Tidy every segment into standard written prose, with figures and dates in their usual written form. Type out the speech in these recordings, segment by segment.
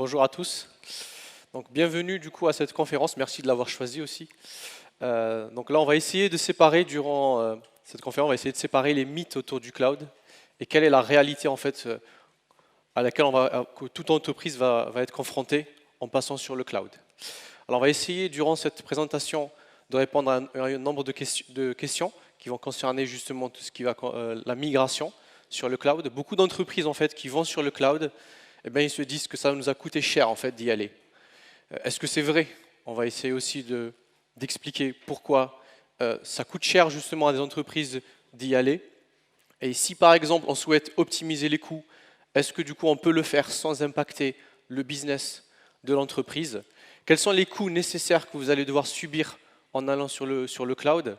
Bonjour à tous. Donc, bienvenue du coup à cette conférence. Merci de l'avoir choisie aussi. Donc là, on va essayer de séparer durant cette conférence, on va essayer de séparer les mythes autour du cloud et quelle est la réalité en fait à laquelle que toute entreprise va être confrontée en passant sur le cloud. Alors, on va essayer durant cette présentation de répondre à un nombre de questions qui vont concerner justement tout ce qui va la migration sur le cloud. Beaucoup d'entreprises en fait qui vont sur le cloud, eh bien, ils se disent que ça nous a coûté cher en fait d'y aller. Est-ce que c'est vrai? On va essayer aussi d'expliquer pourquoi ça coûte cher justement à des entreprises d'y aller. Et si par exemple on souhaite optimiser les coûts, est-ce que du coup on peut le faire sans impacter le business de l'entreprise? Quels sont les coûts nécessaires que vous allez devoir subir en allant sur le cloud?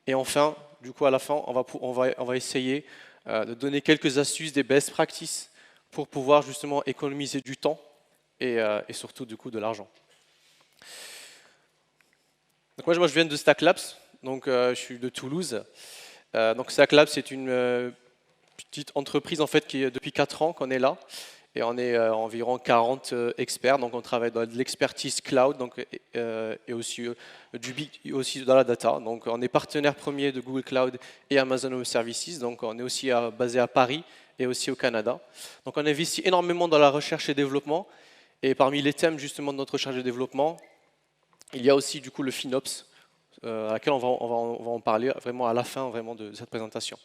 Et enfin, du coup à la fin, on va essayer de donner quelques astuces, des best practices pour pouvoir justement économiser du temps et surtout du coup de l'argent. Donc moi je viens de Stack Labs, donc je suis de Toulouse. Donc Stack Labs c'est une petite entreprise en fait qui est depuis 4 ans qu'on est là et on est environ 40 experts. Donc on travaille dans de l'expertise cloud donc, et aussi aussi dans la data. Donc on est partenaire premier de Google Cloud et Amazon Web Services. Donc on est aussi basé à Paris et aussi au Canada. Donc on investit énormément dans la recherche et développement. Et parmi les thèmes justement de notre recherche et développement, il y a aussi du coup le FinOps, à laquelle on va en parler vraiment à la fin vraiment de cette présentation.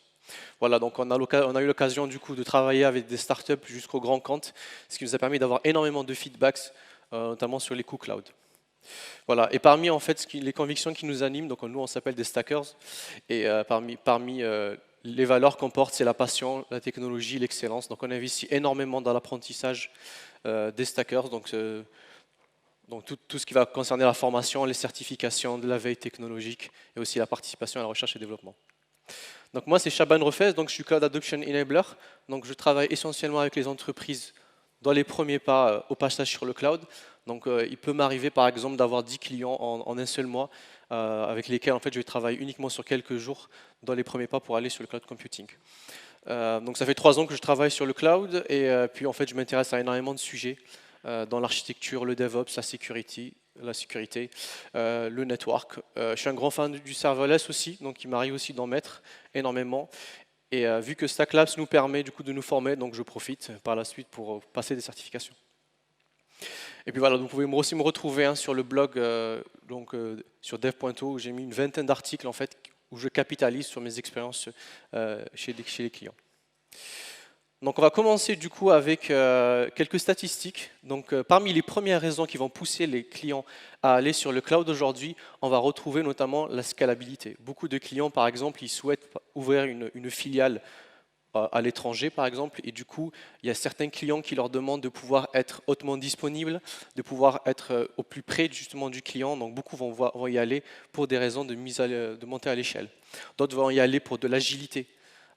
Voilà, donc on a eu l'occasion du coup de travailler avec des startups jusqu'au grand compte, ce qui nous a permis d'avoir énormément de feedbacks, notamment sur les coûts cloud. Voilà, et parmi en fait les convictions qui nous animent, donc nous on s'appelle des stackers, et parmi les valeurs qu'on porte, c'est la passion, la technologie, l'excellence. Donc on investit énormément dans l'apprentissage des stackers, donc tout ce qui va concerner la formation, les certifications, de la veille technologique et aussi la participation à la recherche et développement. Donc moi c'est Shaban Refez, donc je suis Cloud Adoption Enabler, donc je travaille essentiellement avec les entreprises dans les premiers pas au passage sur le cloud. Donc il peut m'arriver par exemple d'avoir 10 clients en un seul mois avec lesquels en fait je travaille uniquement sur quelques jours dans les premiers pas pour aller sur le cloud computing. Donc ça fait 3 ans que je travaille sur le cloud et puis en fait je m'intéresse à énormément de sujets dans l'architecture, le DevOps, la sécurité, le network. Je suis un grand fan du serverless aussi, donc il m'arrive aussi d'en mettre énormément. Et vu que Stack Labs nous permet du coup de nous former, donc je profite par la suite pour passer des certifications. Et puis voilà, vous pouvez aussi me retrouver sur le blog sur dev.to où j'ai mis une vingtaine d'articles en fait où je capitalise sur mes expériences chez les clients. Donc on va commencer du coup avec quelques statistiques. Donc parmi les premières raisons qui vont pousser les clients à aller sur le cloud aujourd'hui, on va retrouver notamment la scalabilité. Beaucoup de clients par exemple, ils souhaitent ouvrir une filiale à l'étranger par exemple, et du coup il y a certains clients qui leur demandent de pouvoir être hautement disponibles, de pouvoir être au plus près justement du client, donc beaucoup vont y aller pour des raisons de monter à l'échelle. D'autres vont y aller pour de l'agilité.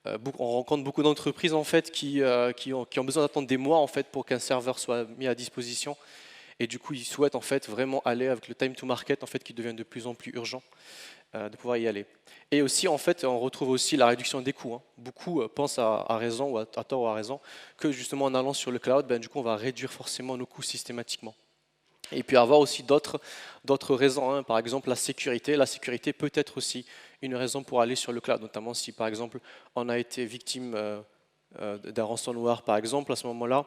On rencontre beaucoup d'entreprises en fait qui ont besoin d'attendre des mois en fait pour qu'un serveur soit mis à disposition, et du coup ils souhaitent en fait vraiment aller avec le time to market en fait qui devient de plus en plus urgent. De pouvoir y aller. Et aussi, en fait, on retrouve aussi la réduction des coûts. Beaucoup pensent à raison, ou à tort ou à raison, que justement en allant sur le cloud, du coup, on va réduire forcément nos coûts systématiquement. Et puis avoir aussi d'autres raisons, par exemple la sécurité. La sécurité peut être aussi une raison pour aller sur le cloud, notamment si par exemple on a été victime d'un ransomware par exemple, à ce moment-là,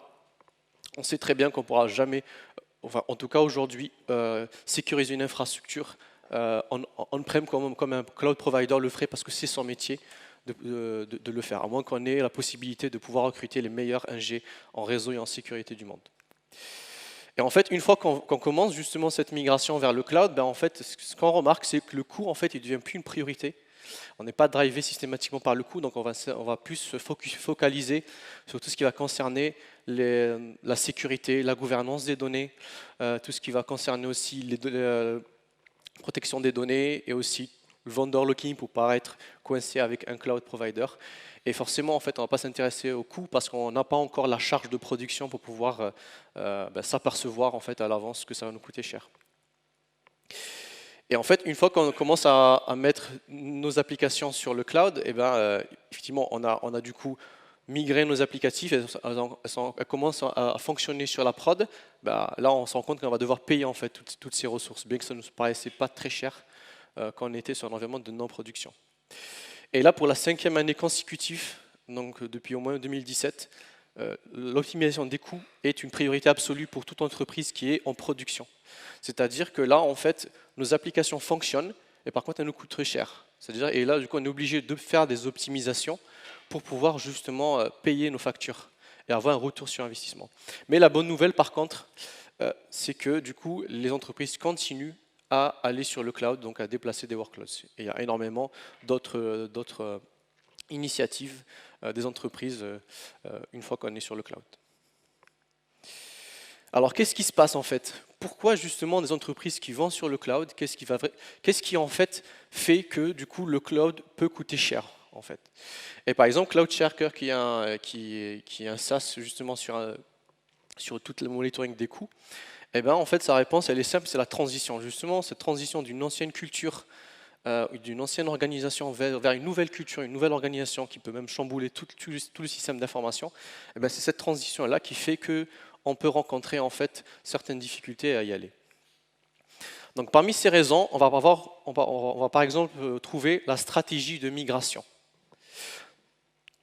on sait très bien qu'on ne pourra jamais, enfin en tout cas aujourd'hui, sécuriser une infrastructure on-prem comme un cloud provider le ferait parce que c'est son métier de le faire, à moins qu'on ait la possibilité de pouvoir recruter les meilleurs ingés en réseau et en sécurité du monde. Et en fait, une fois qu'on commence justement cette migration vers le cloud, en fait, ce qu'on remarque, c'est que le coût, en fait, il ne devient plus une priorité. On n'est pas drivé systématiquement par le coût, donc on va plus se focaliser sur tout ce qui va concerner la sécurité, la gouvernance des données, tout ce qui va concerner aussi protection des données et aussi le vendor locking pour ne pas être coincé avec un cloud provider. Et forcément, en fait, on ne va pas s'intéresser au coût parce qu'on n'a pas encore la charge de production pour pouvoir s'apercevoir en fait, à l'avance que ça va nous coûter cher. Et en fait, une fois qu'on commence à mettre nos applications sur le cloud, effectivement, on a du coup migrer nos applicatifs, elles commencent à fonctionner sur la prod, bah, là on se rend compte qu'on va devoir payer en fait toutes ces ressources, bien que ça ne nous paraissait pas très cher quand on était sur un environnement de non-production. Et là, pour la 5e année consécutive, donc depuis au moins 2017, l'optimisation des coûts est une priorité absolue pour toute entreprise qui est en production. C'est-à-dire que là, en fait, nos applications fonctionnent, et par contre, elles nous coûtent très cher. C'est-à-dire, et là, du coup, on est obligé de faire des optimisations pour pouvoir justement payer nos factures et avoir un retour sur investissement. Mais la bonne nouvelle, par contre, c'est que du coup, les entreprises continuent à aller sur le cloud, donc à déplacer des workloads. Et il y a énormément d'autres initiatives des entreprises une fois qu'on est sur le cloud. Alors, qu'est-ce qui se passe en fait? Pourquoi justement des entreprises qui vont sur le cloud, qu'est-ce qui en fait fait que du coup le cloud peut coûter cher en fait? Et par exemple, CloudSharker qui est un SaaS justement sur tout le monitoring des coûts, et ben en fait sa réponse elle est simple, c'est la transition. Justement, cette transition d'une ancienne culture, d'une ancienne organisation vers une nouvelle culture, une nouvelle organisation qui peut même chambouler tout le système d'information, et ben c'est cette transition-là qui fait qu'on peut rencontrer en fait certaines difficultés à y aller. Donc parmi ces raisons, on va par exemple trouver la stratégie de migration.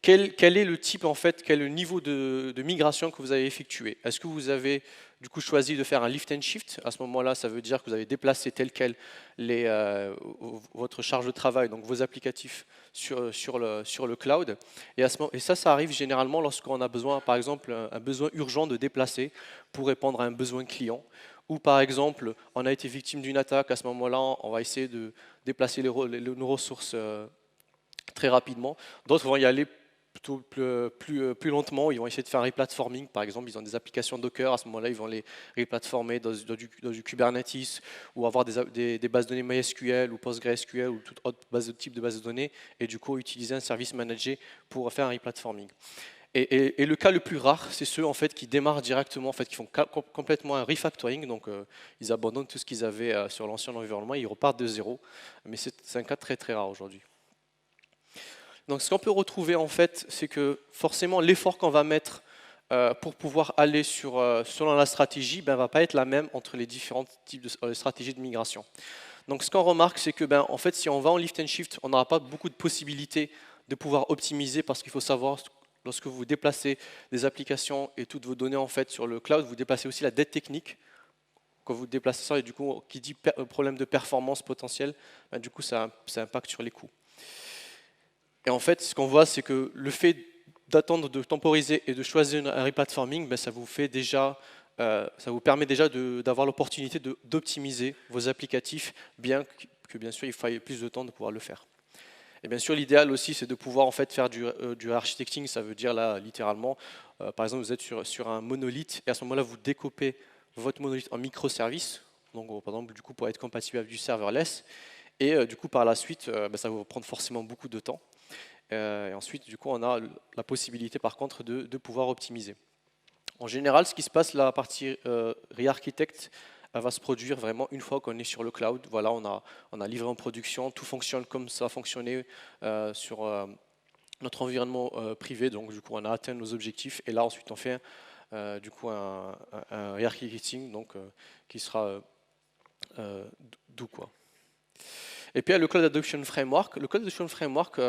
Quel est le type en fait, quel est le niveau de migration que vous avez effectué? Est-ce que vous avez du coup choisi de faire un lift and shift? À ce moment-là, ça veut dire que vous avez déplacé tel quel votre charge de travail, donc vos applicatifs sur le cloud. Et ça arrive généralement lorsqu'on a besoin, par exemple, un besoin urgent de déplacer pour répondre à un besoin client. Ou par exemple, on a été victime d'une attaque, à ce moment-là, on va essayer de déplacer nos ressources très rapidement. D'autres vont y aller plutôt plus lentement, ils vont essayer de faire un replatforming, par exemple, ils ont des applications Docker, à ce moment-là, ils vont les replatformer dans du Kubernetes ou avoir des bases de données MySQL ou PostgreSQL ou tout autre type de base de données et du coup utiliser un service managé pour faire un replatforming. Et le cas le plus rare, c'est ceux en fait qui démarrent directement, en fait, qui font complètement un refactoring, donc ils abandonnent tout ce qu'ils avaient sur l'ancien environnement, ils repartent de zéro, mais c'est un cas très très rare aujourd'hui. Donc ce qu'on peut retrouver en fait, c'est que forcément l'effort qu'on va mettre pour pouvoir aller selon la stratégie ne va pas être la même entre les différents types de stratégies de migration. Donc ce qu'on remarque, c'est que en fait, si on va en lift and shift, on n'aura pas beaucoup de possibilités de pouvoir optimiser parce qu'il faut savoir, lorsque vous déplacez des applications et toutes vos données en fait sur le cloud, vous déplacez aussi la dette technique. Quand vous déplacez ça, et du coup, qui dit problème de performance potentiel, du coup, ça impacte sur les coûts. Et en fait, ce qu'on voit, c'est que le fait d'attendre, de temporiser et de choisir un replatforming, ça vous permet déjà d'avoir l'opportunité d'optimiser vos applicatifs, bien que bien sûr il faille plus de temps de pouvoir le faire. Et bien sûr, l'idéal aussi, c'est de pouvoir en fait faire du architecting. Ça veut dire là, littéralement, par exemple, vous êtes sur un monolithe et à ce moment-là, vous découpez votre monolithe en microservices. Donc, par exemple, du coup, pour être compatible avec du serverless. Et du coup, par la suite, ça va vous prendre forcément beaucoup de temps. Et ensuite, du coup, on a la possibilité, par contre, de pouvoir optimiser. En général, ce qui se passe, la partie re-architect va se produire vraiment une fois qu'on est sur le cloud. Voilà, on a livré en production, tout fonctionne comme ça a fonctionné sur notre environnement privé. Donc, du coup, on a atteint nos objectifs. Et là, ensuite, on fait du coup un re-architecting qui sera doux, quoi. Et puis il y a le Cloud Adoption Framework. Le Cloud Adoption Framework,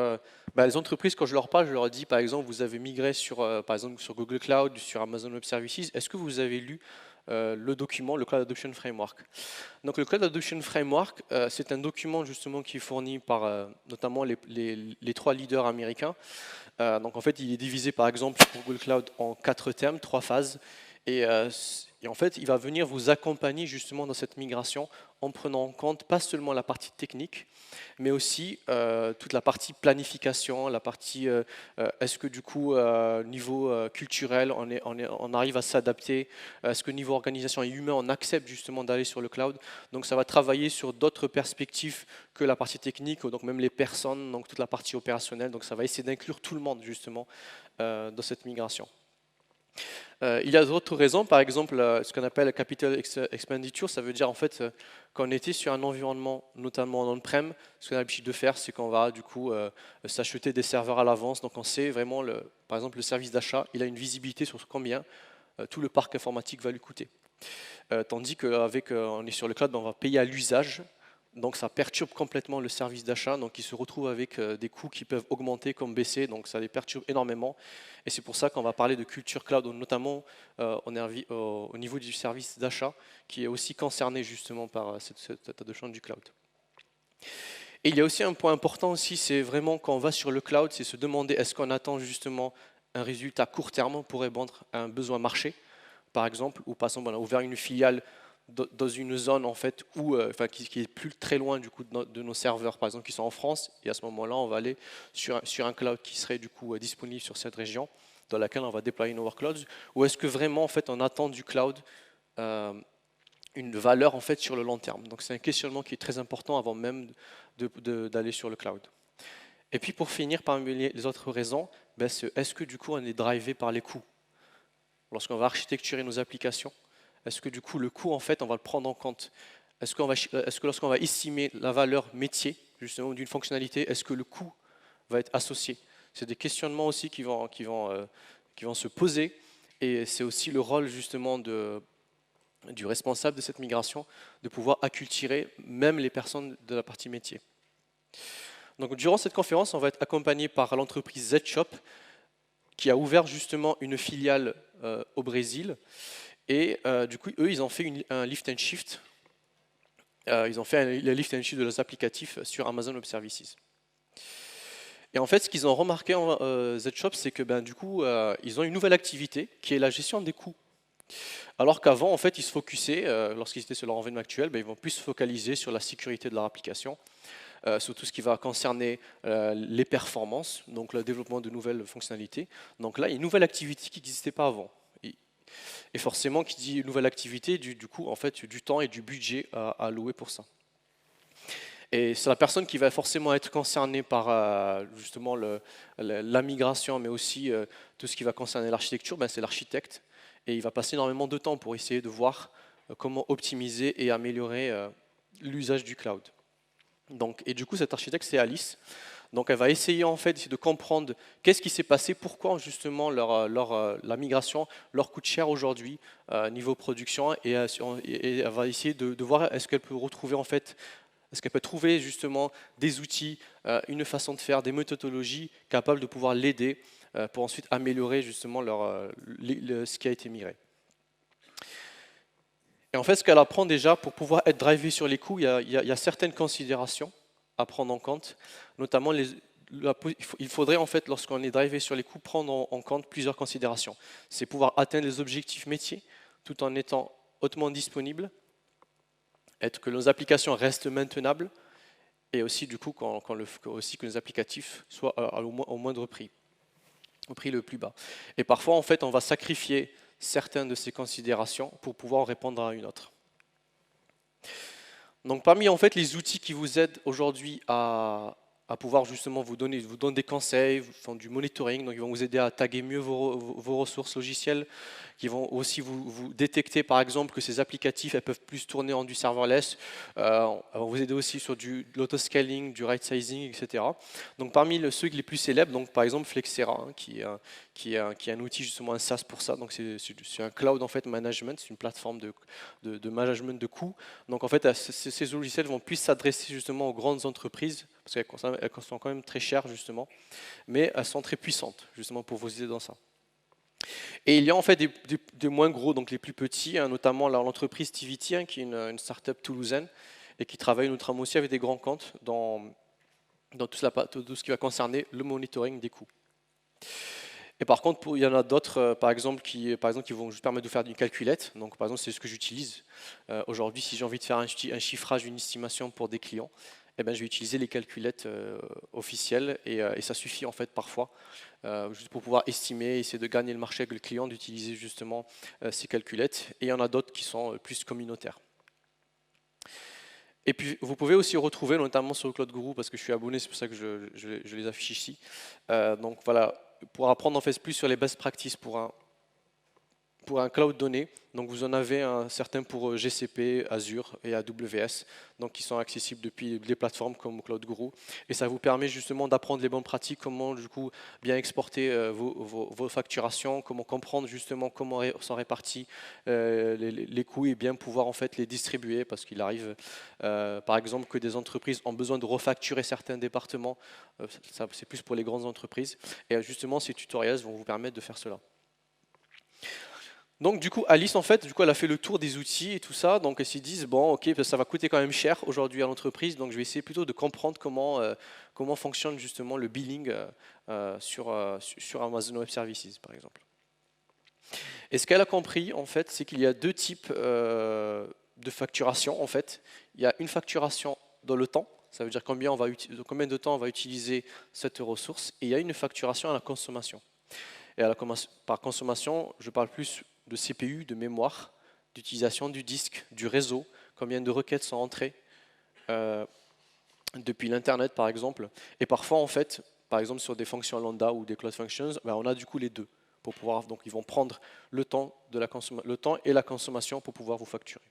les entreprises, quand je leur parle, je leur dis par exemple, vous avez migré par exemple sur Google Cloud, sur Amazon Web Services, est-ce que vous avez lu le document, le Cloud Adoption Framework? Donc le Cloud Adoption Framework, c'est un document justement qui est fourni par notamment les 3 leaders américains. Donc en fait, il est divisé par exemple pour Google Cloud en 4 thèmes, 3 phases. Et en fait, il va venir vous accompagner justement dans cette migration en prenant en compte pas seulement la partie technique, mais aussi toute la partie planification, la partie est-ce que du coup, niveau culturel, on arrive à s'adapter, est-ce que niveau organisation et humain, on accepte justement d'aller sur le cloud. Donc ça va travailler sur d'autres perspectives que la partie technique, donc même les personnes, donc toute la partie opérationnelle. Donc ça va essayer d'inclure tout le monde justement dans cette migration. Il y a d'autres raisons, par exemple ce qu'on appelle capital expenditure, ça veut dire en fait quand on était sur un environnement notamment en on-prem, ce qu'on a l'habitude de faire, c'est qu'on va du coup s'acheter des serveurs à l'avance, donc on sait vraiment, par exemple le service d'achat, il a une visibilité sur combien tout le parc informatique va lui coûter. Tandis qu'avec on est sur le cloud, ben, on va payer à l'usage. Donc ça perturbe complètement le service d'achat, donc ils se retrouvent avec des coûts qui peuvent augmenter comme baisser, donc ça les perturbe énormément. Et c'est pour ça qu'on va parler de culture cloud, notamment au niveau du service d'achat, qui est aussi concerné justement par cette adoption du cloud. Et il y a aussi un point important aussi, c'est vraiment quand on va sur le cloud, c'est se demander est-ce qu'on attend justement un résultat court terme pour répondre à un besoin marché, par exemple, ou par exemple on a ouvert une filiale dans une zone en fait où, qui est plus très loin du coup de nos serveurs par exemple qui sont en France, et à ce moment-là on va aller sur un cloud qui serait du coup disponible sur cette région dans laquelle on va déployer nos workloads, ou est-ce que vraiment en fait on attend du cloud une valeur en fait sur le long terme. Donc c'est un questionnement qui est très important avant même d'aller sur le cloud. Et puis pour finir, parmi les autres raisons, ben, est-ce que du coup on est drivé par les coûts lorsqu'on va architecturer nos applications? Est-ce que du coup le coût en fait on va le prendre en compte? Est-ce que lorsqu'on va estimer la valeur métier justement d'une fonctionnalité, est-ce que le coût va être associé? C'est des questionnements aussi qui vont se poser, et c'est aussi le rôle justement du responsable de cette migration de pouvoir acculturer même les personnes de la partie métier. Donc durant cette conférence, on va être accompagné par l'entreprise Z-Shop qui a ouvert justement une filiale au Brésil. Et du coup, eux, ils ont fait un lift and shift. Ils ont fait le lift and shift de leurs applicatifs sur Amazon Web Services. Et en fait, ce qu'ils ont remarqué en Z-Shop, c'est que ben, du coup, ils ont une nouvelle activité qui est la gestion des coûts. Alors qu'avant, en fait, ils se focusaient, lorsqu'ils étaient sur leur environnement actuel, ben, ils vont plus se focaliser sur la sécurité de leur application, sur tout ce qui va concerner les performances, donc le développement de nouvelles fonctionnalités. Donc là, il y a une nouvelle activité qui n'existait pas avant. Et forcément, qui dit nouvelle activité, du coup, en fait, du temps et du budget à allouer pour ça. Et c'est la personne qui va forcément être concernée par justement la migration, mais aussi tout ce qui va concerner l'architecture, ben, c'est l'architecte. Et il va passer énormément de temps pour essayer de voir comment optimiser et améliorer l'usage du cloud. Donc, et du coup, cet architecte, c'est Alice. Donc elle va essayer en fait de comprendre qu'est-ce qui s'est passé, pourquoi justement la migration leur coûte cher aujourd'hui niveau production, et elle va essayer de voir est-ce qu'elle peut retrouver en fait, est-ce qu'elle peut trouver justement des outils, une façon de faire, des méthodologies capables de pouvoir l'aider pour ensuite améliorer justement ce qui a été migré. Et en fait, ce qu'elle apprend déjà, pour pouvoir être drivé sur les coûts, il y a certaines considérations à prendre en compte, notamment il faudrait en fait, lorsqu'on est drivé sur les coûts, prendre en compte plusieurs considérations. C'est pouvoir atteindre les objectifs métiers tout en étant hautement disponible, être que nos applications restent maintenables, et aussi du coup aussi que nos applicatifs soient au moindre prix, au prix le plus bas. Et parfois en fait, on va sacrifier certaines de ces considérations pour pouvoir en répondre à une autre. Donc parmi en fait les outils qui vous aident aujourd'hui à pouvoir justement vous donner des conseils, font du monitoring, donc ils vont vous aider à taguer mieux vos ressources logicielles, qui vont aussi vous détecter par exemple que ces applicatifs elles peuvent plus tourner en du serverless, vont vous aider aussi sur de l'autoscaling, du right sizing, etc. Donc parmi ceux les plus célèbres, donc par exemple Flexera, qui est un outil justement un SaaS pour ça, donc c'est un cloud en fait management, c'est une plateforme de management de coûts. Donc en fait ces logiciels vont plus s'adresser justement aux grandes entreprises, parce qu'elles sont quand même très chères justement, mais elles sont très puissantes justement pour vous aider dans ça. Et il y a en fait des moins gros, donc les plus petits, hein, notamment l'entreprise TVT, hein, qui est une start-up toulousaine et qui travaille notamment aussi avec des grands comptes dans tout ce qui va concerner le monitoring des coûts. Et par contre, il y en a d'autres, par exemple, qui vont juste permettre de faire une calculette. Donc, par exemple, c'est ce que j'utilise. Aujourd'hui, si j'ai envie de faire un chiffrage, une estimation pour des clients, eh ben, je vais utiliser les calculettes officielles, et ça suffit en fait parfois, juste pour pouvoir estimer, essayer de gagner le marché avec le client, d'utiliser justement ces calculettes. Et il y en a d'autres qui sont plus communautaires. Et puis vous pouvez aussi retrouver, notamment sur le Cloud Guru, parce que je suis abonné, c'est pour ça que je les affiche ici. Donc voilà, pour apprendre en fait plus sur les best practices pour pour un cloud donné. Donc vous en avez un certain pour GCP, Azure et AWS, donc qui sont accessibles depuis des plateformes comme CloudGuru. Et ça vous permet justement d'apprendre les bonnes pratiques, comment du coup bien exporter vos facturations, comment comprendre justement comment sont répartis les coûts et bien pouvoir en fait les distribuer, parce qu'il arrive par exemple que des entreprises ont besoin de refacturer certains départements. Ça, c'est plus pour les grandes entreprises. Et justement ces tutoriels vont vous permettre de faire cela. Donc du coup, Alice, en fait, du coup, elle a fait le tour des outils et tout ça, donc elle s'est dit, bon, ok, ça va coûter quand même cher aujourd'hui à l'entreprise, donc je vais essayer plutôt de comprendre comment fonctionne justement le billing sur Amazon Web Services, par exemple. Et ce qu'elle a compris, en fait, c'est qu'il y a deux types de facturation, en fait. Il y a une facturation dans le temps, ça veut dire combien de temps on va utiliser cette ressource, et il y a une facturation à la consommation. Et par consommation, je parle plus de CPU, de mémoire, d'utilisation du disque, du réseau, combien de requêtes sont entrées depuis l'Internet par exemple. Et parfois en fait, par exemple sur des fonctions lambda ou des cloud functions, ben, on a du coup les deux. Pour pouvoir, donc ils vont prendre le temps et la consommation pour pouvoir vous facturer.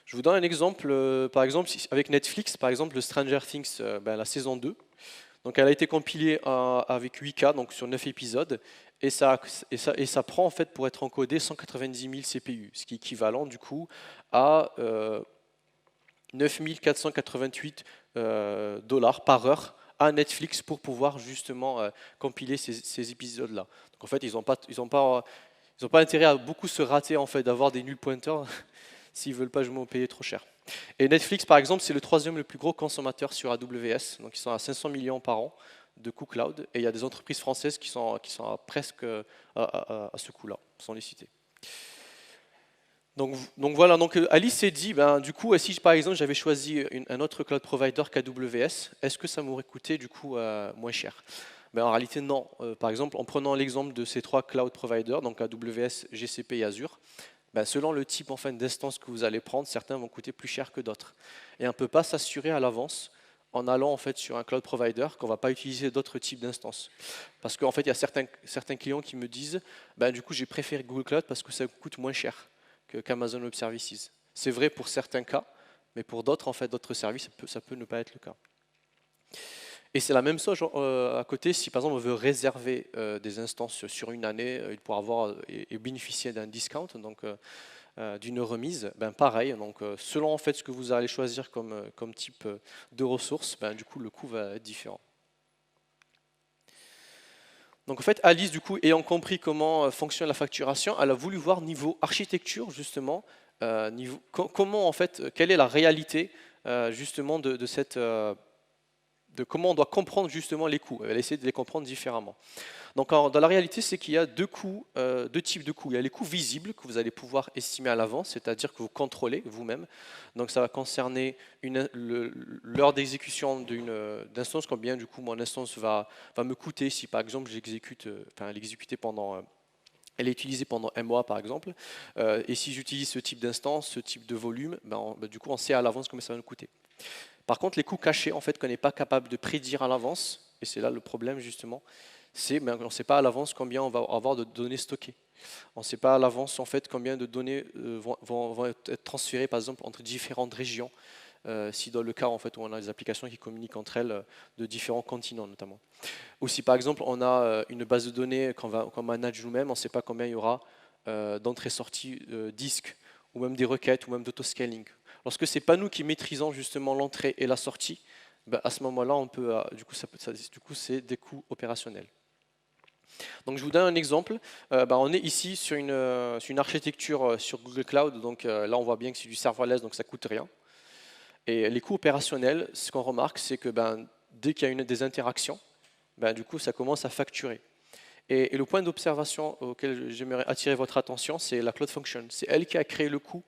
Je vous donne un exemple, par exemple avec Netflix, par exemple le Stranger Things, ben, la saison 2. Donc elle a été compilée avec 8K, donc sur 9 épisodes, et ça prend en fait pour être encodé 190 000 CPU, ce qui est équivalent du coup à 9 488 dollars par heure à Netflix pour pouvoir justement compiler ces épisodes-là. Donc en fait, ils n'ont pas intérêt à beaucoup se rater en fait, d'avoir des nuls pointers s'ils ne veulent pas justement payer trop cher. Et Netflix, par exemple, c'est le troisième le plus gros consommateur sur AWS, donc ils sont à 500 millions par an de coûts cloud, et il y a des entreprises françaises qui sont presque à ce coût-là, sans les citer. Donc voilà, donc Alice s'est dit, ben, du coup, si par exemple j'avais choisi un autre cloud provider qu'AWS, est-ce que ça m'aurait coûté du coup moins cher? Ben, en réalité non. Par exemple, en prenant l'exemple de ces trois cloud providers, donc AWS, GCP et Azure, ben, selon le type en fait, d'instance que vous allez prendre, certains vont coûter plus cher que d'autres. Et on ne peut pas s'assurer à l'avance en allant en fait, sur un cloud provider qu'on ne va pas utiliser d'autres types d'instances. Parce qu'en fait, il y a certains clients qui me disent, ben, du coup, j'ai préféré Google Cloud parce que ça coûte moins cher qu'Amazon Web Services. C'est vrai pour certains cas, mais pour d'autres, en fait, d'autres services, ça peut ne pas être le cas. Et c'est la même chose à côté, si par exemple on veut réserver des instances sur une année, pour avoir et bénéficier d'un discount, donc d'une remise, ben pareil, donc selon en fait ce que vous allez choisir comme type de ressources, ben, du coup le coût va être différent. Donc en fait, Alice, du coup, ayant compris comment fonctionne la facturation, elle a voulu voir niveau architecture, justement, comment en fait, quelle est la réalité justement de comment on doit comprendre justement les coûts. Elle a essayé de les comprendre différemment. Donc dans la réalité, c'est qu'il y a deux types de coûts. Il y a les coûts visibles que vous allez pouvoir estimer à l'avance, c'est-à-dire que vous contrôlez vous-même. Donc ça va concerner l'heure d'exécution d'instance, combien du coup mon instance va me coûter si par exemple elle est utilisée pendant un mois par exemple. Et si j'utilise ce type d'instance, ce type de volume, du coup on sait à l'avance combien ça va nous coûter. Par contre, les coûts cachés, en fait, qu'on n'est pas capable de prédire à l'avance, et c'est là le problème justement, c'est qu'on ne sait pas à l'avance combien on va avoir de données stockées. On ne sait pas à l'avance en fait combien de données vont être transférées par exemple entre différentes régions, si dans le cas en fait où on a des applications qui communiquent entre elles de différents continents notamment. Ou si par exemple on a une base de données qu'on manage nous-mêmes, on ne sait pas combien il y aura d'entrées-sorties disques, ou même des requêtes, ou même d'autoscaling. Lorsque ce n'est pas nous qui maîtrisons justement l'entrée et la sortie, ben à ce moment-là, on peut, du coup, c'est des coûts opérationnels. Donc je vous donne un exemple. On est ici sur une architecture sur Google Cloud. Donc là, on voit bien que c'est du serverless, donc ça ne coûte rien. Et les coûts opérationnels, ce qu'on remarque, c'est que dès qu'il y a des interactions, du coup, ça commence à facturer. Et le point d'observation auquel j'aimerais attirer votre attention, c'est la Cloud Function. C'est elle qui a créé le coût,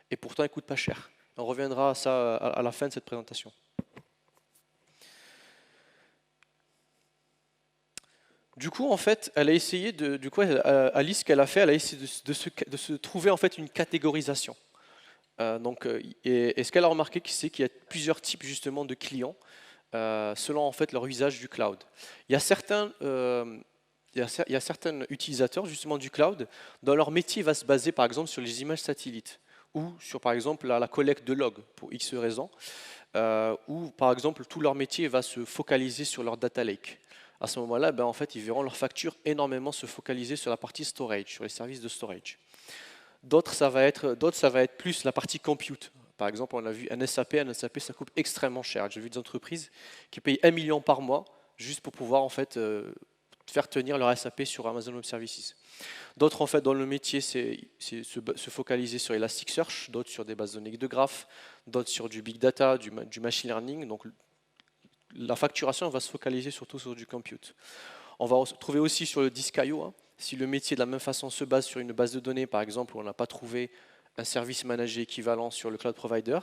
et pourtant elle ne coûte pas cher. On reviendra à ça à la fin de cette présentation. Du coup, en fait, elle a essayé Alice, ce qu'elle a fait, elle a essayé de se trouver en fait une catégorisation. Et ce qu'elle a remarqué, c'est qu'il y a plusieurs types justement de clients selon en fait leur usage du cloud. Il y a certains il y a certains utilisateurs justement du cloud dont leur métier va se baser par exemple sur les images satellites ou sur par exemple la collecte de logs pour X raisons, ou par exemple tout leur métier va se focaliser sur leur data lake. À ce moment-là, ben, en fait, ils verront leur facture énormément se focaliser sur la partie storage, sur les services de storage. D'autres, ça va être plus la partie compute. Par exemple, on a vu un SAP ça coûte extrêmement cher. J'ai vu des entreprises qui payent 1 million par mois juste pour pouvoir en fait faire tenir leur SAP sur Amazon Web Services. D'autres, en fait, dans le métier, c'est se focaliser sur Elasticsearch, d'autres sur des bases de données de graphes, d'autres sur du big data, du machine learning. Donc, la facturation va se focaliser surtout sur du compute. On va trouver aussi sur le disque I/O, hein, si le métier de la même façon se base sur une base de données, par exemple, où on n'a pas trouvé un service managé équivalent sur le cloud provider,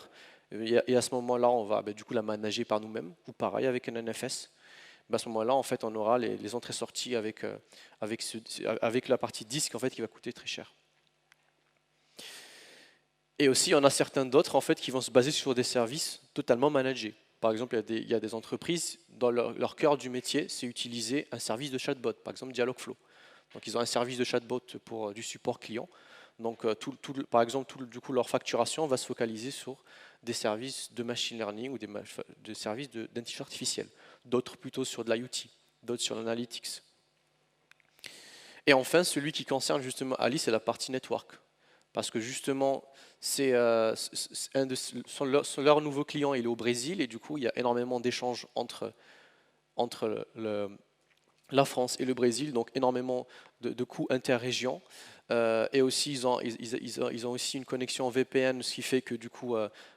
et à ce moment-là, on va du coup la manager par nous-mêmes, ou pareil avec un NFS. À ce moment-là, en fait, on aura les entrées-sorties avec la partie disque en fait, qui va coûter très cher. Et aussi, on a certains d'autres en fait, qui vont se baser sur des services totalement managés. Par exemple, il y a des entreprises, dans leur cœur du métier, c'est utiliser un service de chatbot, par exemple Dialogflow. Donc, ils ont un service de chatbot pour du support client. Donc, par exemple, du coup, leur facturation va se focaliser sur des services de machine learning ou des services d'intelligence artificielle. D'autres plutôt sur de l'IoT, d'autres sur l'analytics. Et enfin, celui qui concerne justement Ali, c'est la partie network. Parce que justement, leur nouveau client, il est au Brésil, et du coup, il y a énormément d'échanges entre la France et le Brésil, donc énormément de coûts interrégions. Et aussi, ils ont aussi une connexion VPN, ce qui fait que du coup,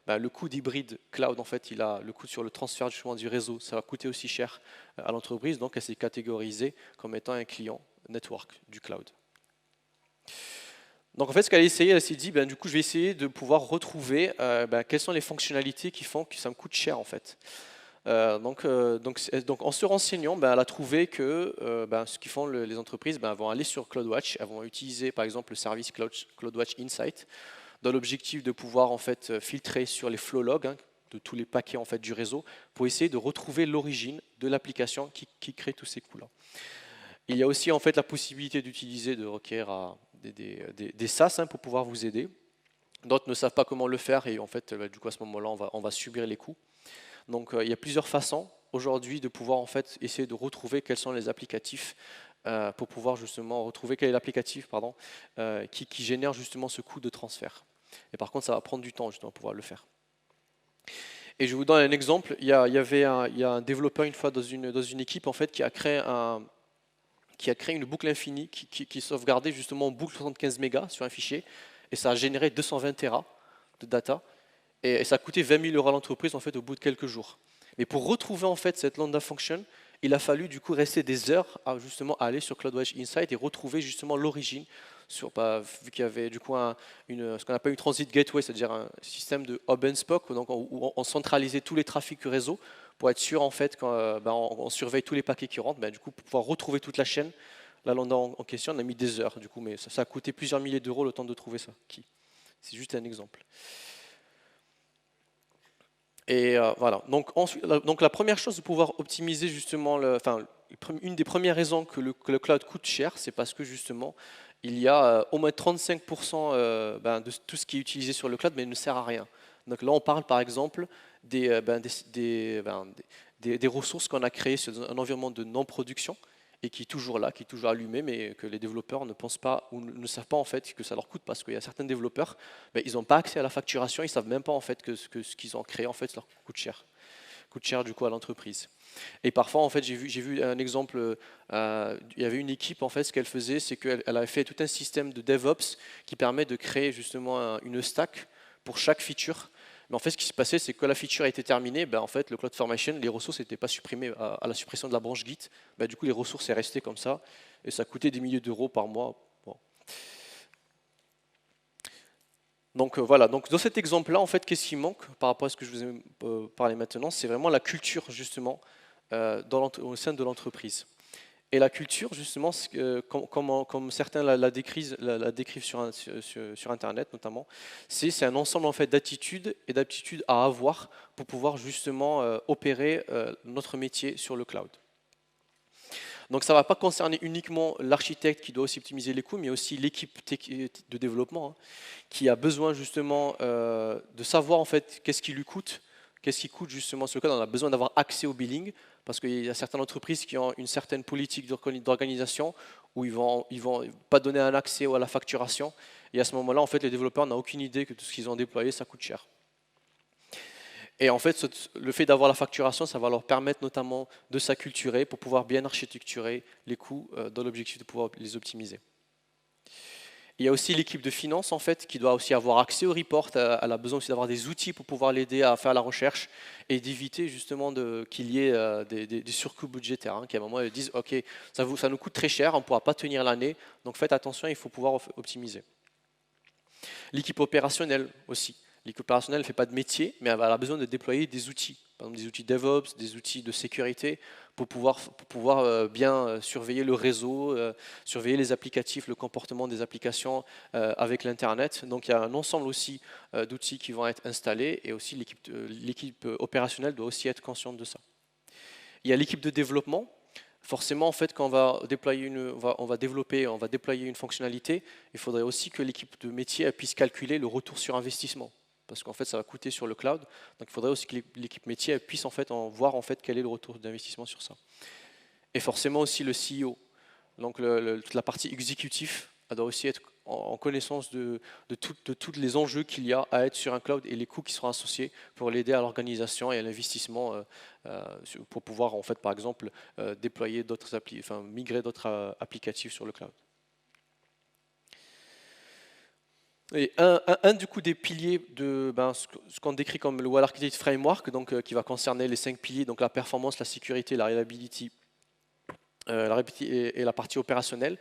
le coût d'hybride cloud, en fait, le coût sur le transfert justement du réseau, ça va coûter aussi cher à l'entreprise, donc elle s'est catégorisée comme étant un client network du cloud. Donc en fait, ce qu'elle a essayé, elle s'est dit, du coup, je vais essayer de pouvoir retrouver quelles sont les fonctionnalités qui font que ça me coûte cher en fait. Donc en se renseignant, elle a trouvé que ce qu'ils font les entreprises, vont aller sur CloudWatch, elles vont utiliser par exemple le service CloudWatch Insight dans l'objectif de pouvoir en fait filtrer sur les flow logs de tous les paquets en fait du réseau pour essayer de retrouver l'origine de l'application qui crée tous ces coûts-là. Il y a aussi en fait la possibilité d'utiliser de requérir à des SaaS pour pouvoir vous aider. D'autres ne savent pas comment le faire et en fait du coup à ce moment-là on va subir les coûts. Donc il y a plusieurs façons aujourd'hui de pouvoir en fait essayer de retrouver quels sont les applicatifs pour pouvoir justement retrouver quel est l'applicatif qui génère justement ce coût de transfert. Et par contre ça va prendre du temps justement pour pouvoir le faire. Et je vous donne un exemple. Il y a un développeur une fois dans une équipe en fait qui a créé une boucle infinie qui sauvegardait justement en boucle 75 mégas sur un fichier et ça a généré 220 Tera de data. Et ça a coûté 20 000 € à l'entreprise en fait au bout de quelques jours. Mais pour retrouver en fait cette lambda function, il a fallu du coup rester des heures à justement aller sur CloudWatch Insight et retrouver justement l'origine vu qu'il y avait du coup ce qu'on appelle une transit gateway, c'est-à-dire un système de hub and spoke où on centralisait tous les trafics du réseau pour être sûr en fait qu'on surveille tous les paquets qui rentrent. Du coup pour pouvoir retrouver toute la chaîne, la lambda en question, on a mis des heures du coup, mais ça a coûté plusieurs milliers d'euros le temps de trouver ça. C'est juste un exemple. Et voilà. Donc la première chose de pouvoir optimiser justement, une des premières raisons que le cloud coûte cher, c'est parce que justement il y a au moins 35% de tout ce qui est utilisé sur le cloud, mais il ne sert à rien. Donc là on parle par exemple des ressources qu'on a créées sur un environnement de non-production et qui est toujours là, qui est toujours allumé, mais que les développeurs ne pensent pas ou ne savent pas en fait que ça leur coûte parce qu'il y a certains développeurs, ils n'ont pas accès à la facturation, ils ne savent même pas en fait que ce qu'ils ont créé en fait leur coûte cher du coup à l'entreprise. Et parfois en fait j'ai vu un exemple, il y avait une équipe en fait, ce qu'elle faisait, c'est qu'elle avait fait tout un système de DevOps qui permet de créer justement une stack pour chaque feature. Mais en fait, ce qui s'est passé, c'est que quand la feature a été terminée, en fait, le CloudFormation, les ressources n'étaient pas supprimées à la suppression de la branche Git. Du coup, les ressources sont restées comme ça, et ça coûtait des milliers d'euros par mois. Bon. Donc voilà. Donc dans cet exemple-là, en fait, qu'est-ce qui manque par rapport à ce que je vous ai parlé maintenant, c'est vraiment la culture justement au sein de l'entreprise. Et la culture, justement, comme certains la décrivent sur Internet notamment, c'est un ensemble en fait, d'attitudes et d'aptitudes à avoir pour pouvoir justement opérer notre métier sur le cloud. Donc ça ne va pas concerner uniquement l'architecte qui doit aussi optimiser les coûts, mais aussi l'équipe de développement hein, qui a besoin justement de savoir en fait qu'est-ce qui coûte justement ce code. On a besoin d'avoir accès au billing parce qu'il y a certaines entreprises qui ont une certaine politique d'organisation où ils vont pas donner un accès à la facturation. Et à ce moment-là, en fait, les développeurs n'ont aucune idée que tout ce qu'ils ont déployé, ça coûte cher. Et en fait, le fait d'avoir la facturation, ça va leur permettre notamment de s'acculturer pour pouvoir bien architecturer les coûts dans l'objectif de pouvoir les optimiser. Il y a aussi l'équipe de finance en fait qui doit aussi avoir accès au report. Elle a besoin aussi d'avoir des outils pour pouvoir l'aider à faire la recherche et d'éviter justement qu'il y ait des surcoûts budgétaires. Hein, qu'à un moment elles disent ok, ça nous coûte très cher, on ne pourra pas tenir l'année, donc faites attention, il faut pouvoir optimiser. L'équipe opérationnelle aussi. L'équipe opérationnelle ne fait pas de métier, mais elle a besoin de déployer des outils. Par exemple, des outils DevOps, des outils de sécurité, pour pouvoir bien surveiller le réseau, surveiller les applicatifs, le comportement des applications avec l'Internet. Donc il y a un ensemble aussi d'outils qui vont être installés, et aussi l'équipe opérationnelle doit aussi être consciente de ça. Il y a l'équipe de développement. Forcément, en fait, quand on va déployer on va déployer une fonctionnalité, il faudrait aussi que l'équipe de métier puisse calculer le retour sur investissement. Parce qu'en fait, ça va coûter sur le cloud. Donc, il faudrait aussi que l'équipe métier puisse en fait voir en fait quel est le retour d'investissement sur ça. Et forcément aussi le CEO. Donc, toute la partie exécutive, elle doit aussi être en connaissance de tous les enjeux qu'il y a à être sur un cloud et les coûts qui seront associés pour l'aider à l'organisation et à l'investissement pour pouvoir en fait, par exemple, déployer migrer d'autres applicatifs sur le cloud. Et un du coup des piliers de ce qu'on décrit comme le Well Architected Framework, donc qui va concerner les 5 piliers, donc la performance, la sécurité, la reliability, et la partie opérationnelle.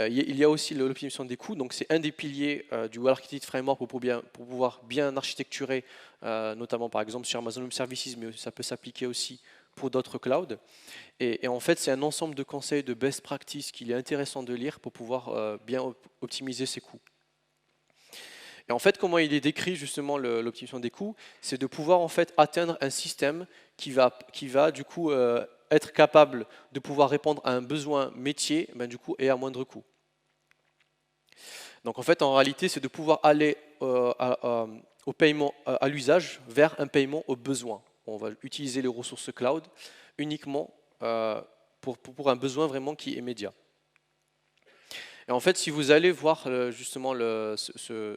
Il y a aussi l'optimisation des coûts, donc c'est un des piliers du Well Architected Framework pour pouvoir bien architecturer, notamment par exemple sur Amazon Web Services, mais ça peut s'appliquer aussi pour d'autres clouds. Et en fait, c'est un ensemble de conseils, de best practices qu'il est intéressant de lire pour pouvoir bien optimiser ses coûts. Et en fait, comment il est décrit justement l'optimisation des coûts, c'est de pouvoir en fait atteindre un système qui va du coup être capable de pouvoir répondre à un besoin métier, du coup, et à moindre coût. Donc en fait, en réalité, c'est de pouvoir aller au paiement à l'usage vers un paiement au besoin. On va utiliser les ressources cloud uniquement pour un besoin vraiment qui est immédiat. Et en fait, si vous allez voir justement ce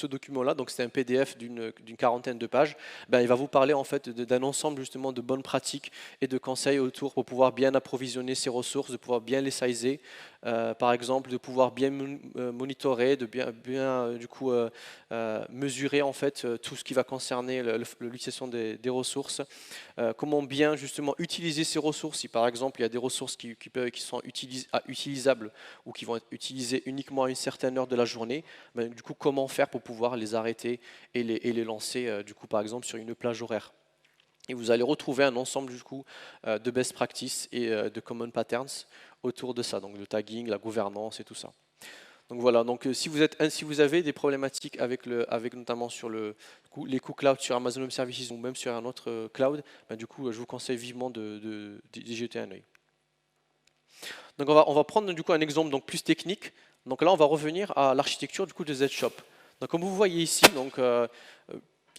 document-là, donc c'est un PDF d'une quarantaine de pages, il va vous parler en fait d'un ensemble justement de bonnes pratiques et de conseils autour pour pouvoir bien approvisionner ses ressources, de pouvoir bien les sizer, par exemple, de pouvoir bien monitorer, de bien du coup mesurer en fait tout ce qui va concerner l'utilisation des ressources, comment bien justement utiliser ces ressources. Si par exemple il y a des ressources qui sont utilisables ou qui vont être utilisées uniquement à une certaine heure de la journée, du coup comment faire pour pouvoir les arrêter et les lancer du coup par exemple sur une plage horaire. Et vous allez retrouver un ensemble du coup de best practices et de common patterns autour de ça, donc le tagging, la gouvernance et tout ça. Donc voilà, donc si vous avez des problématiques avec notamment sur les coûts cloud sur Amazon Web Services ou même sur un autre cloud, du coup je vous conseille vivement d'y jeter un œil. Donc on va prendre du coup un exemple donc plus technique. Donc là on va revenir à l'architecture du coup de ZShop. Donc comme vous voyez ici, donc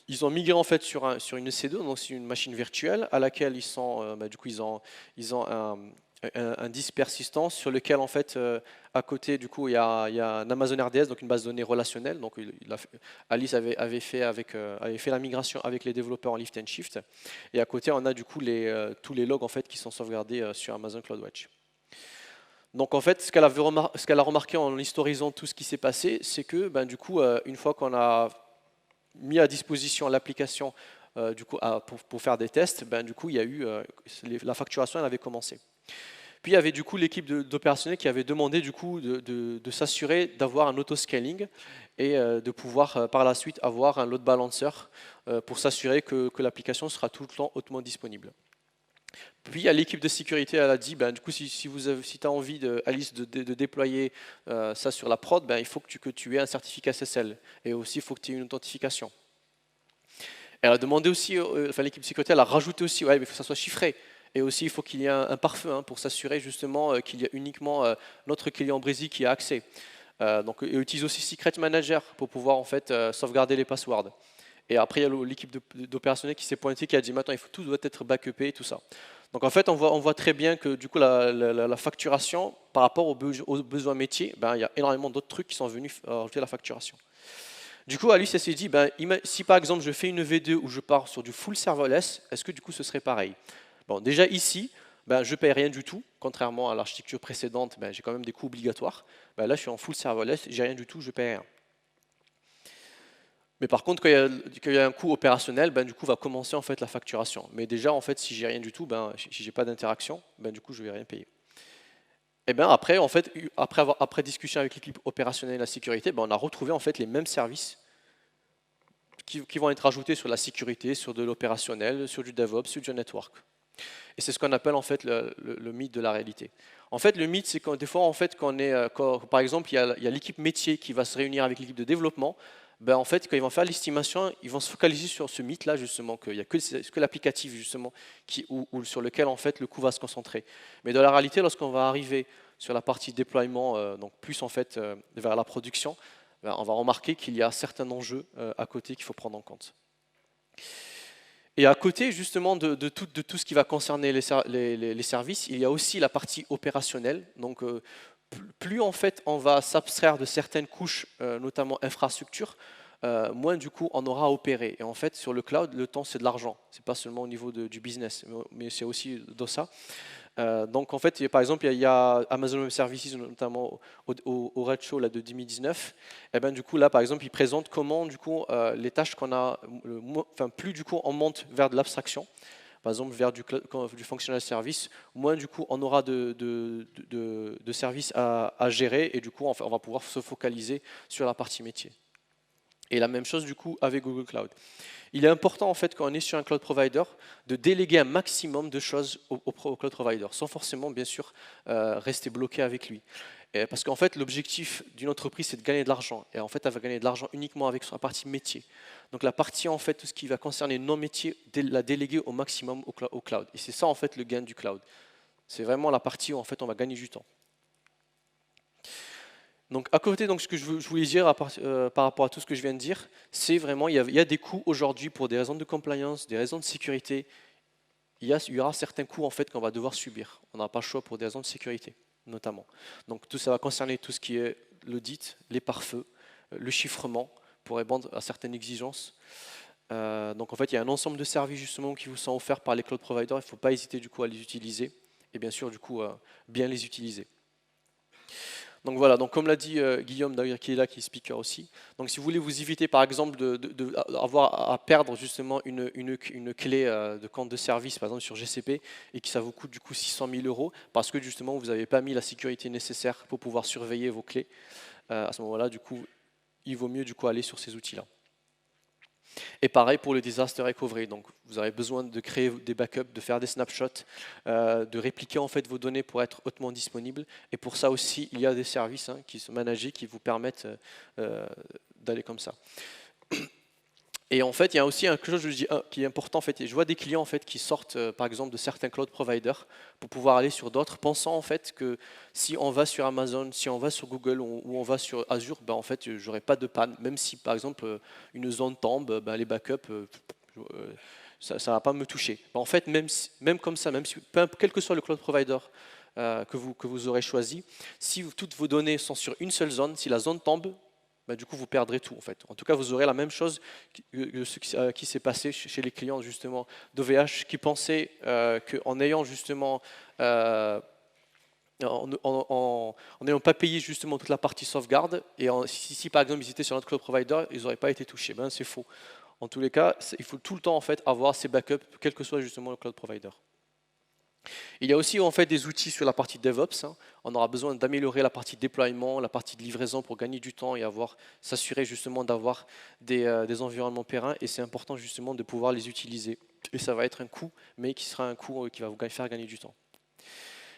ils ont migré en fait sur une EC2, donc c'est une machine virtuelle à laquelle ils ont un disque persistant sur lequel en fait à côté du coup il y a un Amazon RDS, donc une base de données relationnelle. Donc Alice avait fait la migration avec les développeurs en lift and shift, et à côté on a du coup tous les logs en fait qui sont sauvegardés sur Amazon CloudWatch. Donc en fait, ce qu'elle a remarqué en historisant tout ce qui s'est passé, c'est que du coup, une fois qu'on a mis à disposition l'application pour faire des tests, du coup, il y a eu la facturation, elle avait commencé. Puis il y avait du coup l'équipe d'opérationnels qui avait demandé du coup de s'assurer d'avoir un auto-scaling et de pouvoir par la suite avoir un load balancer pour s'assurer que l'application sera tout le temps hautement disponible. Puis il y a l'équipe de sécurité, elle a dit, du coup, si tu as envie, Alice, de déployer ça sur la prod, il faut que tu aies un certificat SSL. Et aussi, il faut que tu aies une authentification. Elle a demandé aussi, l'équipe de sécurité, elle a rajouté aussi, mais il faut que ça soit chiffré. Et aussi, il faut qu'il y ait un pare-feu pour s'assurer justement qu'il y a uniquement notre client Breezy qui a accès. Donc, il utilise aussi Secret Manager pour pouvoir en fait sauvegarder les passwords. Et après, il y a l'équipe d'opérationnels qui s'est pointée, qui a dit maintenant, tout doit être backupé et tout ça. Donc en fait, on voit très bien que du coup, la facturation, par rapport aux besoins métiers, ben, il y a énormément d'autres trucs qui sont venus rajouter la facturation. Du coup, Alice s'est dit, ben, si par exemple je fais une V2 où je pars sur du full serverless, est-ce que du coup ce serait pareil? Bon, déjà ici, ben, je ne paye rien du tout, contrairement à l'architecture précédente, ben, j'ai quand même des coûts obligatoires. Ben, là, je suis en full serverless, j'ai rien du tout, je ne paye rien. Mais par contre, quand il y a un coût opérationnel, ben, du coup, va commencer en fait la facturation. Mais déjà, en fait, si j'ai rien du tout, ben, si j'ai pas d'interaction, ben, du coup, je vais rien payer. Et bien après, en fait, après discussion avec l'équipe opérationnelle et la sécurité, ben, on a retrouvé en fait les mêmes services qui vont être ajoutés sur la sécurité, sur de l'opérationnel, sur du DevOps, sur du network. Et c'est ce qu'on appelle en fait le mythe de la réalité. En fait, le mythe, c'est quand des fois, en fait, par exemple, il y a l'équipe métier qui va se réunir avec l'équipe de développement. Ben, en fait, quand ils vont faire l'estimation, ils vont se focaliser sur ce mythe-là, justement, qu'il n'y a que l'applicatif, justement, sur lequel, en fait, le coût va se concentrer. Mais dans la réalité, lorsqu'on va arriver sur la partie déploiement, donc plus, en fait, vers la production, ben, on va remarquer qu'il y a certains enjeux à côté qu'il faut prendre en compte. Et à côté, justement, de tout ce qui va concerner les services, il y a aussi la partie opérationnelle. Donc, plus en fait on va s'abstraire de certaines couches, notamment infrastructure, moins du coup on aura à opérer. Et en fait, sur le cloud, le temps c'est de l'argent. C'est pas seulement au niveau du business, mais c'est aussi de ça. Donc en fait, par exemple, il y a Amazon Web Services, notamment au Red Show là, de 2019. Et ben, du coup, là, par exemple, ils présentent comment du coup, les tâches qu'on a, plus du coup on monte vers de l'abstraction, par exemple vers du functional service, moins du coup on aura de services à gérer et du coup on va pouvoir se focaliser sur la partie métier. Et la même chose du coup avec Google Cloud. Il est important en fait quand on est sur un cloud provider de déléguer un maximum de choses au cloud provider, sans forcément bien sûr rester bloqué avec lui. Parce qu'en fait l'objectif d'une entreprise c'est de gagner de l'argent. Et en fait elle va gagner de l'argent uniquement avec sa partie métier. Donc la partie en fait tout ce qui va concerner non métier, la déléguer au maximum au cloud. Et c'est ça en fait le gain du cloud. C'est vraiment la partie où en fait on va gagner du temps. Donc à côté, donc, ce que je voulais dire par rapport à tout ce que je viens de dire, c'est vraiment, il y a des coûts aujourd'hui pour des raisons de compliance, des raisons de sécurité. Il y aura certains coûts en fait qu'on va devoir subir. On n'aura pas le choix pour des raisons de sécurité, notamment. Donc tout ça va concerner tout ce qui est l'audit, les pare-feux, le chiffrement pour répondre à certaines exigences. Donc en fait, il y a un ensemble de services justement qui vous sont offerts par les cloud providers. Il ne faut pas hésiter du coup à les utiliser et bien sûr du coup bien les utiliser. Donc voilà, donc comme l'a dit Guillaume d'ailleurs qui est là, qui est speaker aussi. Donc si vous voulez vous éviter par exemple d'avoir à perdre justement une clé de compte de service par exemple sur GCP et que ça vous coûte du coup 600 000 € parce que justement vous n'avez pas mis la sécurité nécessaire pour pouvoir surveiller vos clés, à ce moment-là du coup il vaut mieux du coup aller sur ces outils-là. Et pareil pour le disaster recovery, donc vous avez besoin de créer des backups, de faire des snapshots, de répliquer en fait vos données pour être hautement disponibles. Et pour ça aussi, il y a des services qui sont managés qui vous permettent d'aller comme ça. Et en fait, il y a aussi quelque chose qui est important. En fait, et je vois des clients en fait qui sortent, par exemple, de certains cloud providers pour pouvoir aller sur d'autres, pensant en fait que si on va sur Amazon, si on va sur Google ou on va sur Azure, ben, en fait, j'aurai pas de panne. Même si, par exemple, une zone tombe, ben, les backups, ça ne va pas me toucher. Ben, en fait, même comme ça, même si, quel que soit le cloud provider que vous aurez choisi, si toutes vos données sont sur une seule zone, si la zone tombe, bah, du coup vous perdrez tout en fait. En tout cas, vous aurez la même chose que ce qui s'est passé chez les clients justement d'OVH qui pensaient qu'en ayant justement en n'ayant pas payé justement toute la partie sauvegarde et si par exemple ils étaient sur notre cloud provider, ils n'auraient pas été touchés. Ben, c'est faux. En tous les cas, il faut tout le temps en fait avoir ces backups, quel que soit justement le cloud provider. Il y a aussi en fait des outils sur la partie DevOps. On aura besoin d'améliorer la partie déploiement, la partie de livraison pour gagner du temps et s'assurer justement d'avoir des environnements pérennes. Et c'est important justement de pouvoir les utiliser. Et ça va être un coût, mais qui sera un coût qui va vous faire gagner du temps.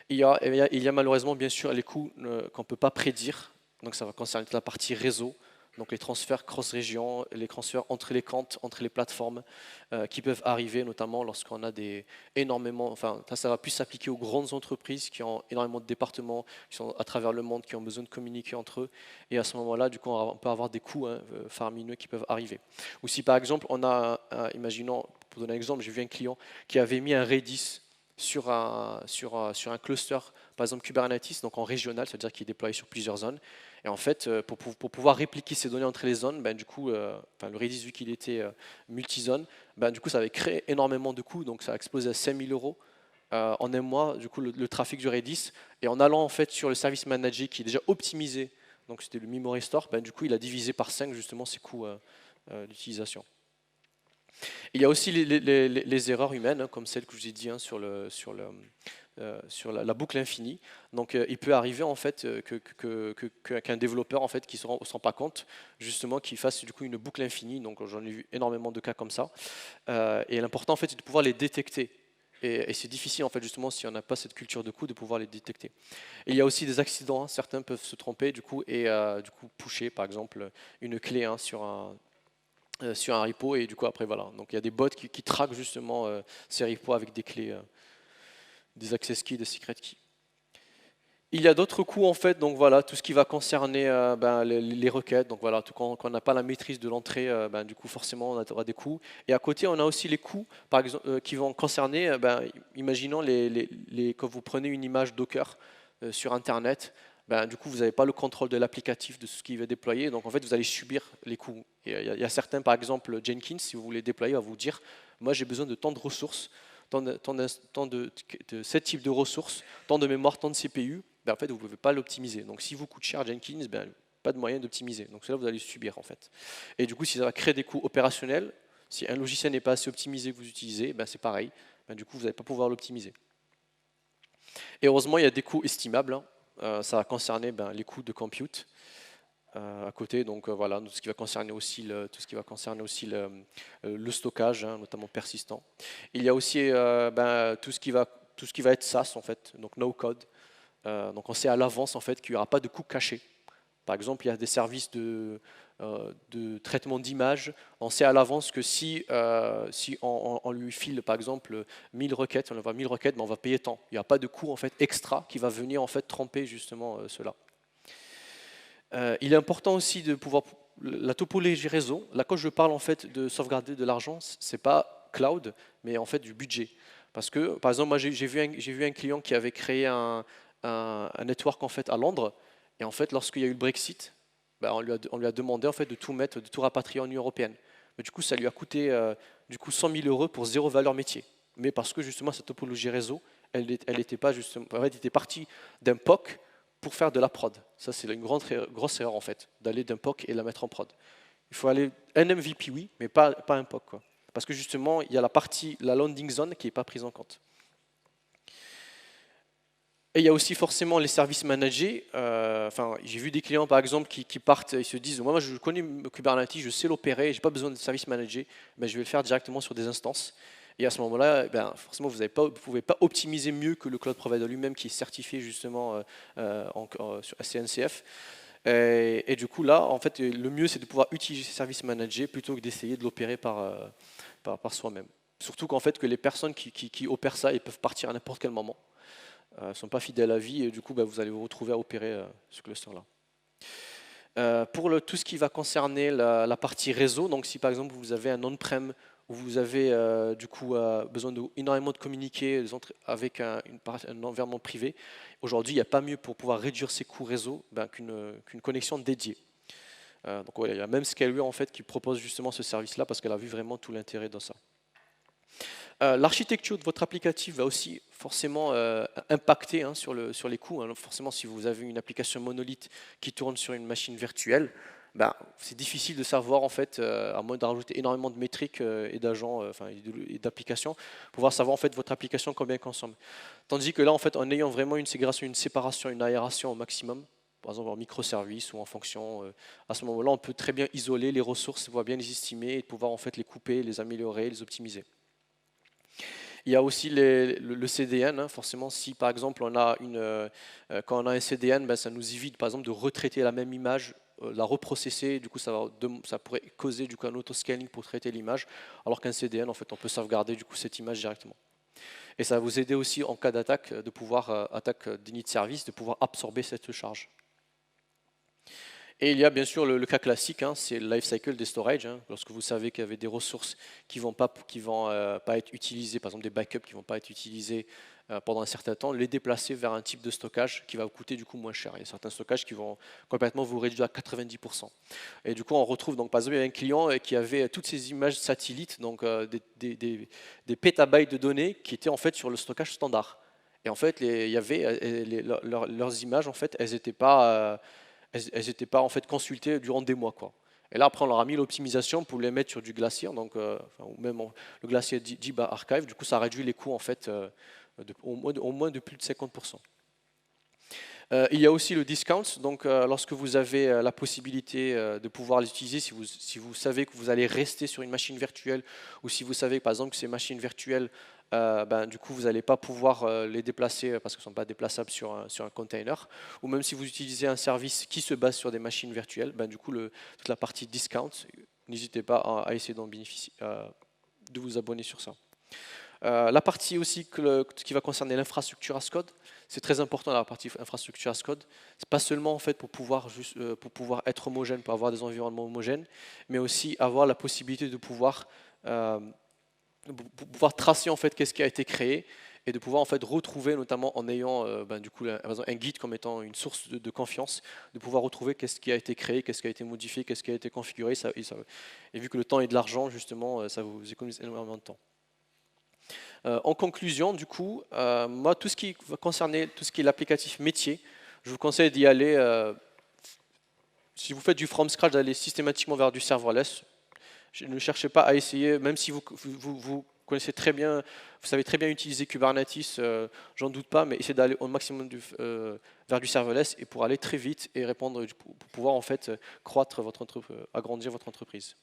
Il y a malheureusement bien sûr les coûts qu'on ne peut pas prédire. Donc ça va concerner toute la partie réseau. donc les transferts cross-région, les transferts entre les comptes, entre les plateformes qui peuvent arriver, notamment lorsqu'on a énormément, enfin ça va plus s'appliquer aux grandes entreprises qui ont énormément de départements, qui sont à travers le monde, qui ont besoin de communiquer entre eux, et à ce moment-là, du coup, on peut avoir des coûts faramineux qui peuvent arriver. Ou si par exemple, on a, imaginons, pour donner un exemple, j'ai vu un client qui avait mis un Redis sur un cluster, par exemple Kubernetes, donc en régional, c'est-à-dire qu'il est déployé sur plusieurs zones. Et en fait, pour pouvoir répliquer ces données entre les zones, ben, du coup, le Redis, vu qu'il était multizone, ben, du coup, ça avait créé énormément de coûts, donc ça a explosé à 5 000 euros en un mois, du coup, le trafic du Redis. Et en allant en fait sur le service manager qui est déjà optimisé, donc c'était le memory store, ben, du coup, il a divisé par 5 justement ses coûts d'utilisation. Il y a aussi les erreurs humaines, hein, comme celle que je vous ai dit hein, sur la boucle infinie. Donc, il peut arriver en fait qu'un développeur en fait qui se rend pas compte justement qu'il fasse du coup une boucle infinie. Donc, j'en ai vu énormément de cas comme ça. Et l'important en fait, c'est de pouvoir les détecter. Et c'est difficile en fait justement si on n'a pas cette culture de coup de pouvoir les détecter. Et il y a aussi des accidents. Hein. Certains peuvent se tromper du coup et du coup pusher par exemple une clé hein, sur un repo et du coup après voilà. Donc il y a des bots qui traquent justement ces repos avec des clés, des access keys, des secret keys. Il y a d'autres coûts en fait, donc voilà, tout ce qui va concerner les requêtes, donc voilà, quand on n'a pas la maîtrise de l'entrée, du coup forcément on aura des coûts. Et à côté on a aussi les coûts, par exemple, qui vont concerner, imaginons quand vous prenez une image Docker sur Internet, du coup vous n'avez pas le contrôle de l'applicatif de ce qui va déployer, donc en fait vous allez subir les coûts. Et il y a certains, par exemple Jenkins, si vous voulez déployer, va vous dire, moi j'ai besoin de tant de ressources, tant de ce type de ressources, tant de mémoire, tant de CPU. En fait, vous ne pouvez pas l'optimiser. Donc, si vous coûte cher Jenkins, pas de moyen d'optimiser. Donc, cela, vous allez subir, en fait. Et du coup, si ça va créer des coûts opérationnels, si un logiciel n'est pas assez optimisé que vous utilisez, c'est pareil. Du coup, vous n'allez pas pouvoir l'optimiser. Et heureusement, il y a des coûts estimables. Hein. Ça va concerner les coûts de compute à côté. Donc, voilà, tout ce qui va concerner aussi le stockage, hein, notamment persistant. Il y a aussi tout ce qui va être SaaS, en fait, donc no code. Donc on sait à l'avance en fait qu'il n'y aura pas de coûts cachés. Par exemple, il y a des services de traitement d'image. On sait à l'avance que si on lui file par exemple 1000 requêtes, on envoie 1000 requêtes, on va payer tant. Il n'y a pas de coût en fait extra qui va venir en fait tromper justement cela. Il est important aussi de pouvoir la topologie réseau. Là quand je parle en fait de sauvegarder de l'argent, c'est pas cloud, mais en fait du budget. Parce que par exemple moi j'ai vu un client qui avait créé un network en fait à Londres, et en fait lorsqu'il y a eu le Brexit, on lui a demandé en fait de tout mettre, de tout rapatrier en Union européenne. Mais du coup ça lui a coûté 100 000 euros pour zéro valeur métier. Mais parce que justement cette topologie réseau, elle était pas justement, en fait, elle était partie d'un POC pour faire de la prod. Ça c'est une grosse erreur en fait, d'aller d'un POC et la mettre en prod. Il faut aller un MVP oui, mais pas un POC quoi. Parce que justement il y a la landing zone qui n'est pas prise en compte. Et il y a aussi forcément les services managés. J'ai vu des clients par exemple qui partent et se disent moi je connais Kubernetes, je sais l'opérer, je n'ai pas besoin de services managés, je vais le faire directement sur des instances. Et à ce moment-là, forcément vous ne pouvez pas optimiser mieux que le cloud provider lui-même qui est certifié justement sur CNCF. Et du coup là, en fait, le mieux c'est de pouvoir utiliser ces services managés plutôt que d'essayer de l'opérer par soi-même. Surtout qu'en fait que les personnes qui opèrent ça, ils peuvent partir à n'importe quel moment. Ne sont pas fidèles à vie et du coup vous allez vous retrouver à opérer ce cluster-là. Pour tout ce qui va concerner la partie réseau, donc si par exemple vous avez un on-prem où vous avez besoin énormément de communiquer avec un environnement privé, aujourd'hui il n'y a pas mieux pour pouvoir réduire ses coûts réseau qu'une connexion dédiée. Donc il y a même Scaleway en fait qui propose justement ce service-là parce qu'elle a vu vraiment tout l'intérêt dans ça. L'architecture de votre applicatif va aussi forcément impacter hein, sur les coûts. Hein. Forcément, si vous avez une application monolithe qui tourne sur une machine virtuelle, c'est difficile de savoir, en fait, à moins de rajouter énormément de métriques et d'agents et d'applications, pouvoir savoir en fait, votre application combien elle consomme. Tandis que là, en fait, en ayant vraiment une séparation, une aération au maximum, par exemple en microservices ou en fonction, à ce moment-là, on peut très bien isoler les ressources, pouvoir bien les estimer et pouvoir en fait, les couper, les améliorer, les optimiser. Il y a aussi le CDN, hein, forcément si par exemple quand on a un CDN, ça nous évite par exemple de retraiter la même image la reprocesser, du coup ça pourrait causer du coup un auto-scaling pour traiter l'image, alors qu'un CDN, en fait, on peut sauvegarder du coup cette image directement. Et ça va vous aider aussi en cas d'attaque, de pouvoir, attaque d'init service, de pouvoir absorber cette charge. Et il y a bien sûr le cas classique, hein, c'est le life cycle des storage. Hein, lorsque vous savez qu'il y avait des ressources qui ne vont, pas être utilisées, par exemple des backups qui ne vont pas être utilisés pendant un certain temps, les déplacer vers un type de stockage qui va vous coûter du coup moins cher. Il y a certains stockages qui vont complètement vous réduire à 90%. Et du coup, on retrouve, donc, par exemple, il y avait un client qui avait toutes ces images satellites, donc des pétabytes de données qui étaient en fait sur le stockage standard. Et en fait, il y avait leurs images, en fait, elles n'étaient pas en fait consultées durant des mois, quoi. Et là, après, on leur a mis l'optimisation pour les mettre sur du Glacier, donc, ou même le Glacier DB Archive. Du coup, ça réduit les coûts en fait au moins de plus de 50%. Il y a aussi le discount, donc lorsque vous avez la possibilité de pouvoir les utiliser, si vous savez que vous allez rester sur une machine virtuelle, ou si vous savez par exemple que ces machines virtuelles, du coup vous n'allez pas pouvoir les déplacer parce qu'elles ne sont pas déplaçables sur un container, ou même si vous utilisez un service qui se base sur des machines virtuelles, du coup toute la partie discount, n'hésitez pas à essayer d'en bénéficier, de vous abonner sur ça. La partie aussi qui va concerner l'infrastructure as code, c'est très important la partie infrastructure as code. C'est pas seulement en fait pour pouvoir être homogène, pour avoir des environnements homogènes, mais aussi avoir la possibilité de pouvoir tracer en fait qu'est-ce qui a été créé et de pouvoir en fait retrouver, notamment en ayant du coup un guide comme étant une source de confiance, de pouvoir retrouver qu'est-ce qui a été créé, qu'est-ce qui a été modifié, qu'est-ce qui a été configuré. Et vu que le temps est de l'argent, justement, ça vous économise énormément de temps. En conclusion, du coup, moi, tout ce qui va concerner tout ce qui est l'applicatif métier, je vous conseille d'y aller, si vous faites du from scratch, d'aller systématiquement vers du serverless. Ne cherchez pas à essayer, même si vous connaissez très bien, vous savez très bien utiliser Kubernetes, j'en doute pas, mais essayez d'aller au maximum vers du serverless et pour aller très vite et répondre, pour pouvoir en fait agrandir votre entreprise.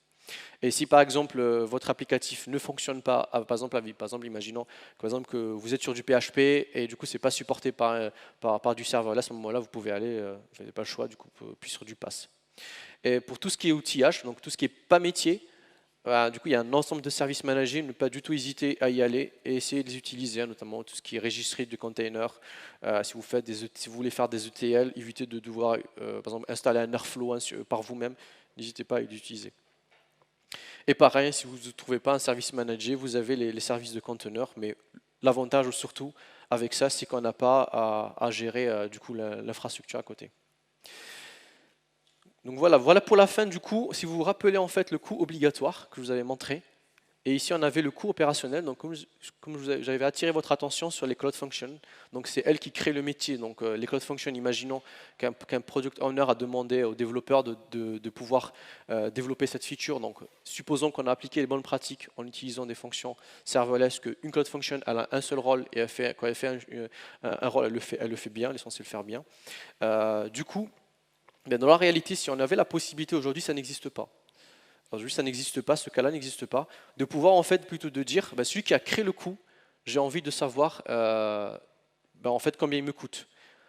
Et si par exemple votre applicatif ne fonctionne pas, par exemple imaginons que vous êtes sur du PHP et du coup c'est pas supporté par du serveur, là à ce moment-là vous pouvez aller, vous n'avez pas le choix, du coup puis sur du PaaS. Et pour tout ce qui est outillage, donc tout ce qui est pas métier, du coup il y a un ensemble de services managés, ne pas du tout hésiter à y aller et essayer de les utiliser, hein, notamment tout ce qui est registry de container. Si vous voulez faire des ETL, évitez de devoir par exemple installer un Airflow par vous-même, n'hésitez pas à l'utiliser. Et pareil, si vous ne trouvez pas un service managé, vous avez les services de conteneurs, mais l'avantage surtout avec ça, c'est qu'on n'a pas à gérer du coup l'infrastructure à côté. Donc voilà pour la fin du coup. Si vous vous rappelez en fait le coût obligatoire que je vous avais montré, et ici on avait le coût opérationnel. Donc comme j'avais attiré votre attention sur les cloud functions, donc c'est elles qui créent le métier. Donc les cloud functions, imaginons qu'un product owner a demandé aux développeurs de pouvoir développer cette feature. Donc supposons qu'on a appliqué les bonnes pratiques en utilisant des fonctions serverless, qu'une cloud function elle a un seul rôle et quand elle fait un rôle, elle le fait bien, elle est censée le faire bien. Du coup, dans la réalité, si on avait la possibilité aujourd'hui, ça n'existe pas. Aujourd'hui, ça n'existe pas, ce cas-là n'existe pas. De pouvoir en fait plutôt de dire, celui qui a créé le coût, j'ai envie de savoir en fait combien il me coûte.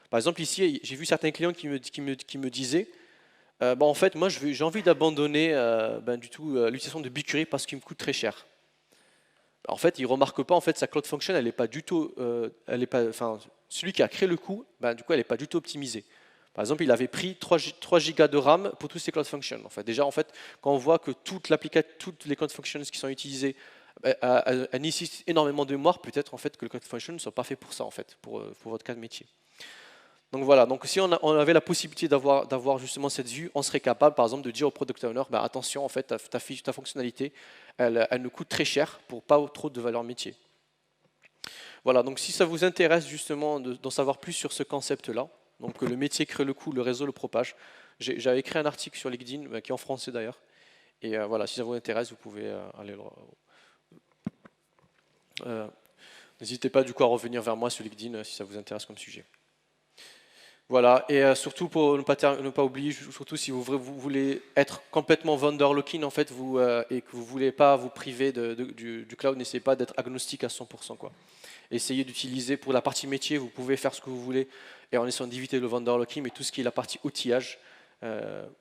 Par exemple ici, j'ai vu certains clients qui me disaient, en fait moi j'ai envie d'abandonner l'utilisation de BigQuery parce qu'il me coûte très cher. En fait, il ne remarque pas en fait sa cloud function, elle n'est pas du tout, celui qui a créé le coût, du coup elle n'est pas du tout optimisée. Par exemple, il avait pris 3 gigas de RAM pour tous ces cloud functions. En fait, déjà, en fait, quand on voit que toutes les cloud functions qui sont utilisées elles nécessitent énormément de mémoire, peut-être en fait que les cloud functions ne sont pas faits pour ça, en fait, pour votre cas de métier. Donc voilà, donc si on avait la possibilité d'avoir justement cette vue, on serait capable, par exemple, de dire au product owner, attention, en fait, ta fonctionnalité, elle nous coûte très cher pour pas trop de valeur métier. Voilà, donc si ça vous intéresse justement d'en savoir plus sur ce concept-là, donc le métier crée le coût, le réseau le propage. J'avais écrit un article sur LinkedIn, qui est en français d'ailleurs. Et voilà, si ça vous intéresse, vous pouvez aller n'hésitez pas du coup à revenir vers moi sur LinkedIn si ça vous intéresse comme sujet. Voilà, et surtout pour ne pas oublier, surtout si vous voulez être complètement vendor lock-in en fait, et que vous ne voulez pas vous priver du cloud, n'essayez pas d'être agnostique à 100%, quoi. Essayez d'utiliser pour la partie métier, vous pouvez faire ce que vous voulez et en essayant d'éviter le vendor lock-in, mais tout ce qui est la partie outillage,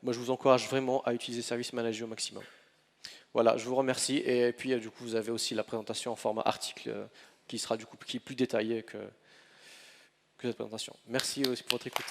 moi je vous encourage vraiment à utiliser Service Manager au maximum. Voilà, je vous remercie. Et puis du coup, vous avez aussi la présentation en format article qui sera du coup qui est plus détaillée que cette présentation. Merci aussi pour votre écoute.